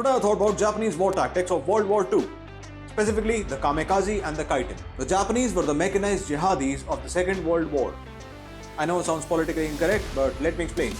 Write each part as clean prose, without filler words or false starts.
Today I thought about Japanese war tactics of World War II, specifically the Kamikaze and the Kaiten. The Japanese were the mechanized jihadis of the Second World War. I know it sounds politically incorrect, but let me explain.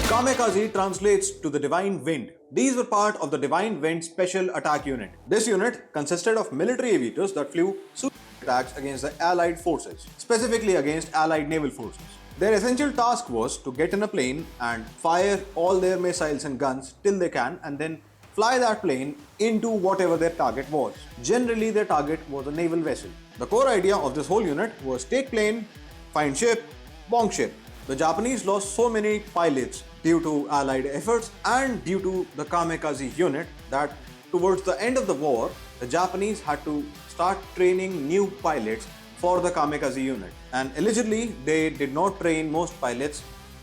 Kamikaze translates to the Divine Wind. These were part of the Divine Wind Special Attack Unit. This unit consisted of military aviators that flew suicide attacks against the Allied forces, specifically against Allied naval forces. Their essential task was to get in a plane and fire all their missiles and guns till they can, and then fly that plane into whatever their target was. Generally, their target was a naval vessel. The core idea of this whole unit was take plane, find ship, bonk ship. The Japanese lost so many pilots due to Allied efforts and due to the Kamikaze unit that towards the end of the war, the Japanese had to start training new pilots for the Kamikaze unit. And allegedly, they did not train most pilots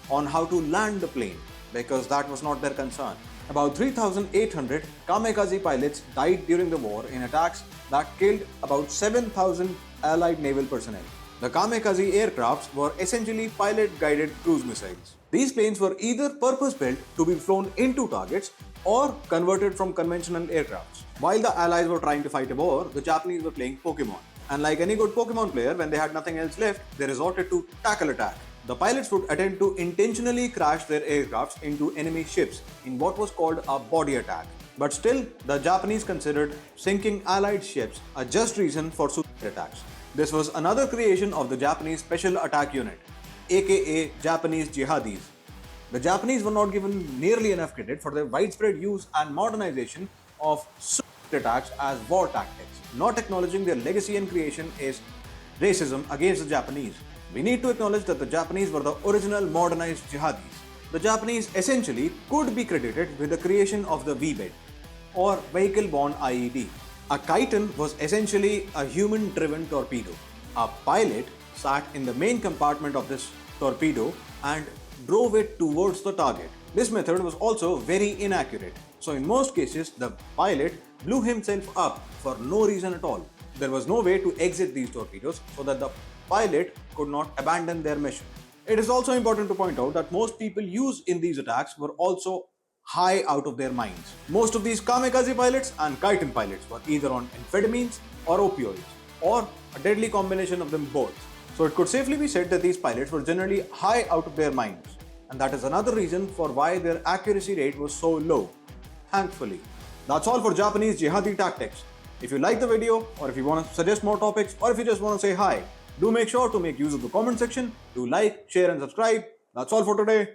on how to land the plane because that was not their concern. About 3,800 Kamikaze pilots died during the war in attacks that killed about 7,000 Allied naval personnel. The Kamikaze aircrafts were essentially pilot-guided cruise missiles. These planes were either purpose-built to be flown into targets or converted from conventional aircrafts. While the Allies were trying to fight a war, the Japanese were playing Pokemon. And like any good Pokemon player, when they had nothing else left, they resorted to tackle attack. The pilots would attempt to intentionally crash their aircrafts into enemy ships in what was called a body attack. But still, the Japanese considered sinking Allied ships a just reason for suicide attacks. This was another creation of the Japanese Special Attack Unit, aka Japanese Jihadis. The Japanese were not given nearly enough credit for their widespread use and modernization of suicide attacks as war tactics. Not acknowledging their legacy and creation is racism against the Japanese. We need to acknowledge that the Japanese were the original modernized jihadis. The Japanese essentially could be credited with the creation of the VBED, or Vehicle-Borne IED. A Kaiten was essentially a human-driven torpedo. A pilot sat in the main compartment of this torpedo and drove it towards the target. This method was also very inaccurate. So in most cases, the pilot blew himself up for no reason at all. There was no way to exit these torpedoes so that the pilot could not abandon their mission. It is also important to point out that most people used in these attacks were also high out of their minds. Most of these Kamikaze pilots and Kaiten pilots were either on amphetamines or opioids, or a deadly combination of them both. So it could safely be said that these pilots were generally high out of their minds, and that is another reason for why their accuracy rate was so low. Thankfully. That's all for Japanese jihadi tactics. If you like the video, or if you want to suggest more topics, or if you just want to say hi, do make sure to make use of the comment section. Do like, share and subscribe. That's all for today.